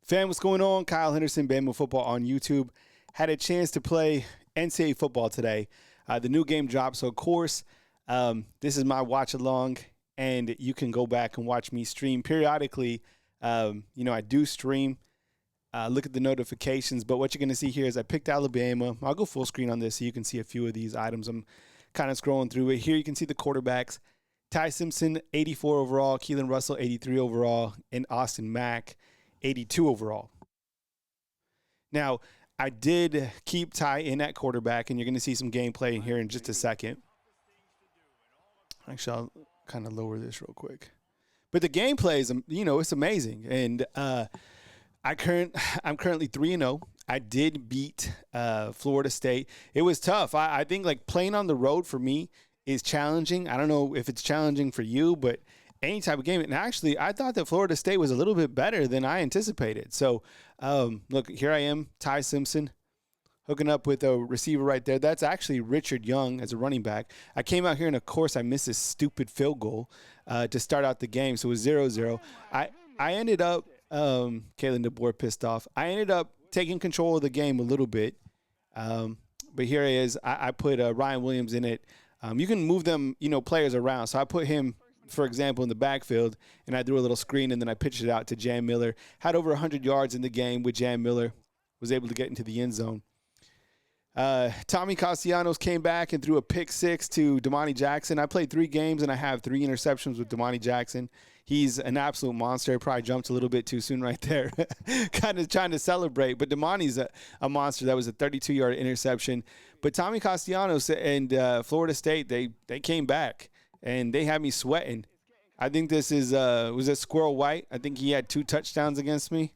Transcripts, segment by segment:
Fam, what's going on? Kyle Henderson, Bama football on YouTube. Had a chance to play NCAA football today. The new game dropped, so of course, this is my watch along, and you can go back and watch me stream periodically. I do stream. Look at the notifications, but what you're going to see here is I picked Alabama. I'll go full screen on this so you can see a few of these items. I'm kind of scrolling through it. Here you can see the quarterbacks. Ty Simpson, 84 overall. Keelan Russell, 83 overall. And Austin Mack, 82 overall. Now, I did keep Ty in at quarterback, and you're going to see some gameplay in here in just a second. Actually, I'll kind of lower this real quick. But the gameplay is, it's amazing. And I'm currently 3-0. I did beat Florida State. It was tough. I think like playing on the road for me is challenging. I don't know if it's challenging for you, but any type of game. And actually, I thought that Florida State was a little bit better than I anticipated. So, look, here I am, Ty Simpson, hooking up with a receiver right there. That's actually Richard Young as a running back. I came out here, and, of course, I missed this stupid field goal to start out the game. So it was 0-0. I ended up, Kalen DeBoer pissed off. I ended up taking control of the game a little bit. But here he is. I put Ryan Williams in it. You can move them, players around. So I put him, for example, in the backfield, and I threw a little screen, and then I pitched it out to Jam Miller. Had over 100 yards in the game with Jam Miller. Was able to get into the end zone. Tommy Castellanos came back and threw a pick six to Damani Jackson. I played 3 games, and I have 3 interceptions with Damani Jackson. He's an absolute monster. Probably jumped a little bit too soon right there. Kind of trying to celebrate. But Damani's a monster. That was a 32-yard interception. But Tommy Castellanos and Florida State, they came back, and they had me sweating. I think this is was it Squirrel White? I think he had 2 touchdowns against me.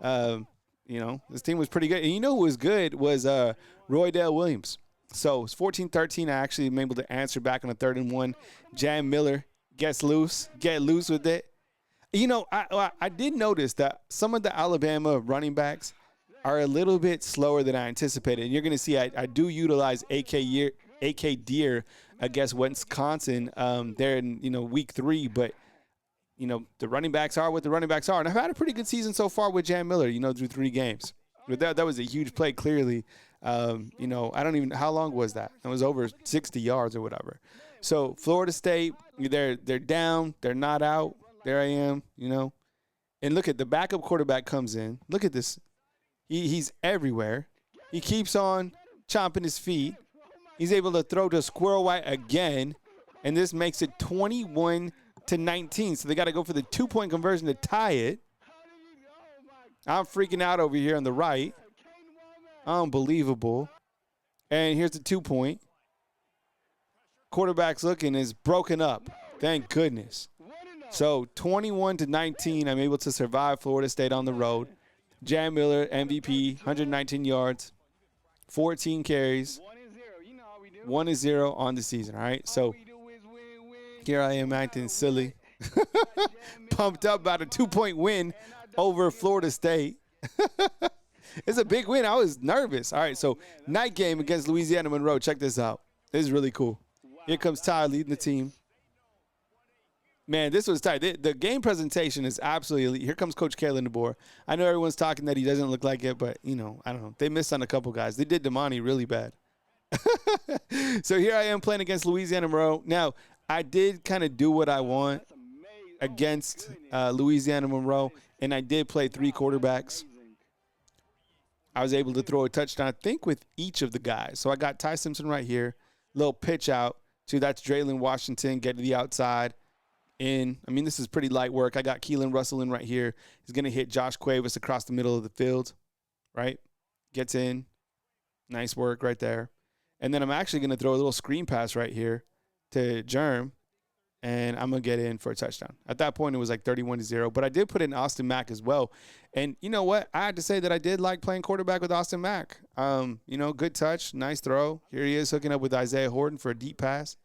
This team was pretty good. And who was good was Roydell Williams. So it's 14-13. I actually am able to answer back on a 3rd and 1. Jam Miller get loose with it. I did notice that some of the Alabama running backs are a little bit slower than I anticipated. And you're going to see I do utilize AK Deer against Wisconsin there in week 3, but the running backs are what the running backs are. And I've had a pretty good season so far with Jam Miller, through 3 games. But that was a huge play, clearly. I don't even – how long was that? It was over 60 yards or whatever. So, Florida State, they're down. They're not out. There I am, And look at the backup quarterback comes in. Look at this. He's everywhere. He keeps on chomping his feet. He's able to throw to Squirrel White again, and this makes it 21-19. So they got to go for the 2-point conversion to tie it. I'm freaking out over here on the right. Unbelievable. And here's the 2-point. Quarterback's looking is broken up. Thank goodness. So 21-19. I'm able to survive Florida State on the road. Jam Miller, MVP, 119 yards, 14 carries, 1-0 on the season. All right. So here I am acting silly. Pumped up about a 2-point win over Florida State. It's a big win. I was nervous. All right, so night game against Louisiana Monroe. Check this out. This is really cool. Here comes Ty leading the team. Man, this was tight. The game presentation is absolutely elite. Here comes Coach Kalen DeBoer. I know everyone's talking that he doesn't look like it, but, I don't know. They missed on a couple guys. They did Damani really bad. So here I am playing against Louisiana Monroe. Now, I did kind of do what I want against Louisiana Monroe, and I did play 3 quarterbacks. I was able to throw a touchdown, I think, with each of the guys. So I got Ty Simpson right here, little pitch out to that's Draylen Washington, get to the outside. In. This is pretty light work. I got Keelan Russell in right here. He's going to hit Josh Cuevas across the middle of the field, right? Gets in. Nice work right there. And then I'm actually going to throw a little screen pass right here to Germ, and I'm going to get in for a touchdown. At that point, it was like 31-0, but I did put in Austin Mack as well. And you know what? I had to say that I did like playing quarterback with Austin Mack. Good touch, nice throw. Here he is hooking up with Isaiah Horton for a deep pass.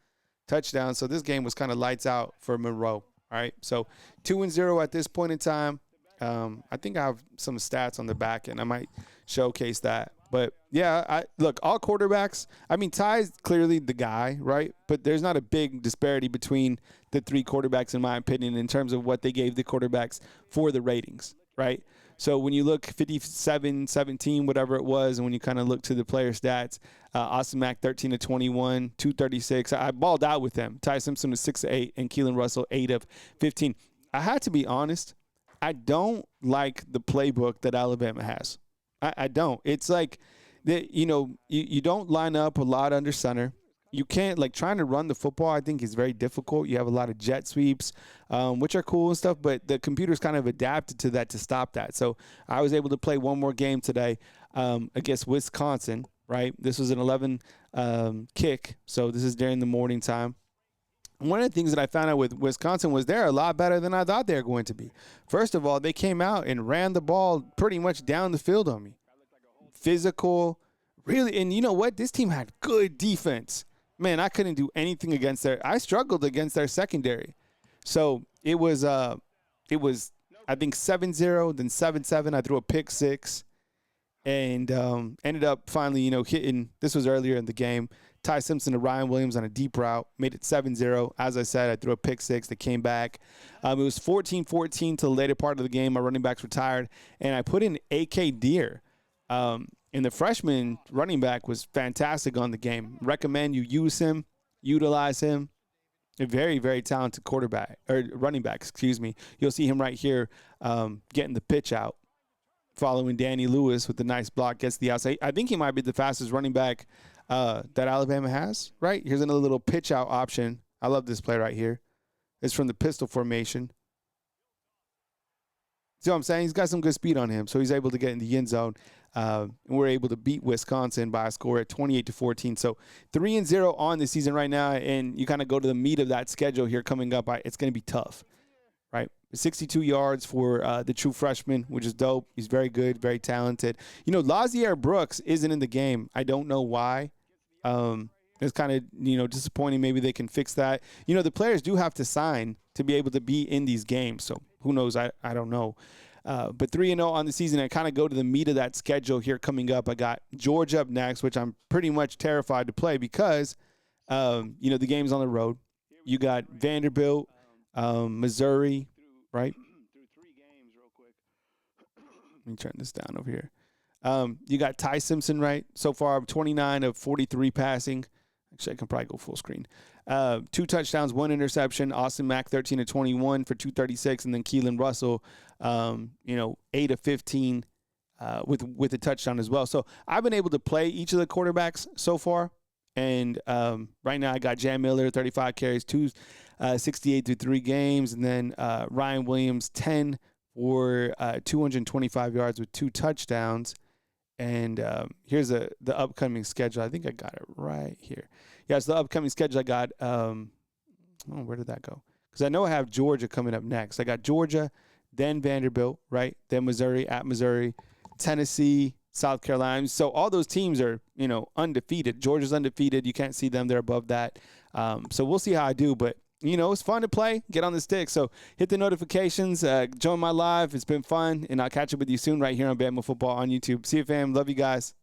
Touchdown. So this game was kind of lights out for Monroe. All right. So 2-0 at this point in time. I think I have some stats on the back end. I might showcase that. But, yeah, look, all quarterbacks, Ty's clearly the guy, right? But there's not a big disparity between the 3 quarterbacks, in my opinion, in terms of what they gave the quarterbacks for the ratings, right? So when you look 57-17, whatever it was, and when you kind of look to the player stats, Austin Mack 13 of 21, 236. I balled out with them. Ty Simpson was 6 of 8, and Keelan Russell 8 of 15. I had to be honest. I don't like the playbook that Alabama has. I don't. It's like, you don't line up a lot under center. You can't, like, trying to run the football, I think, is very difficult. You have a lot of jet sweeps, which are cool and stuff, but the computer's kind of adapted to that to stop that. So I was able to play one more game today against Wisconsin, right? This was an 11 kick, so this is during the morning time. One of the things that I found out with Wisconsin was they're a lot better than I thought they were going to be. First of all, they came out and ran the ball pretty much down the field on me. Physical, really, and you know what? This team had good defense. Man, I couldn't do anything against I struggled against their secondary. So it was I think 7-0, then 7-7. I threw a pick six and ended up finally, hitting. This was earlier in the game. Ty Simpson to Ryan Williams on a deep route, made it 7-0. As I said, I threw a pick six that came back. It was 14-14 to the later part of the game. My running backs retired, and I put in A.K. Deer. And the freshman running back was fantastic on the game. Recommend you use him, utilize him. A very, very talented running back, excuse me. You'll see him right here getting the pitch out, following Danny Lewis with the nice block, gets the outside. I think he might be the fastest running back that Alabama has, right? Here's another little pitch out option. I love this play right here. It's from the pistol formation. See what I'm saying? He's got some good speed on him, so he's able to get in the end zone. And we're able to beat Wisconsin by a score at 28-14. So 3-0 on the season right now, and you kind of go to the meat of that schedule here coming up. It's going to be tough, right? 62 yards for the true freshman, which is dope. He's very good, very talented. Lazier Brooks isn't in the game. I don't know why. It's kind of, disappointing. Maybe they can fix that. The players do have to sign to be able to be in these games. So who knows? I don't know. But 3-0 on the season. I kind of go to the meat of that schedule here coming up. I got Georgia up next, which I'm pretty much terrified to play because, the game's on the road. You got Vanderbilt, Missouri, right? Let me turn this down over here. You got Ty Simpson, right? So far, 29 of 43 passing. Actually, I can probably go full screen. 2 touchdowns, 1 interception. Austin Mack, 13 of 21 for 236. And then Keelan Russell, 8 of 15 with a touchdown as well. So I've been able to play each of the quarterbacks so far. And right now I got Jam Miller, 35 carries, 268 through 3 games. And then Ryan Williams, 10 for 225 yards with 2 touchdowns. And here's the upcoming schedule. I think I got it right here. Yeah, it's the upcoming schedule I got. Where did that go? Because I know I have Georgia coming up next. I got Georgia, then Vanderbilt, right? Then Missouri, at Missouri, Tennessee, South Carolina. So all those teams are, undefeated. Georgia's undefeated. You can't see them. They're above that. So we'll see how I do. But, it's fun to play. Get on the stick. So hit the notifications. Join my live. It's been fun. And I'll catch up with you soon right here on Bama Football on YouTube. See you, fam. Love you guys.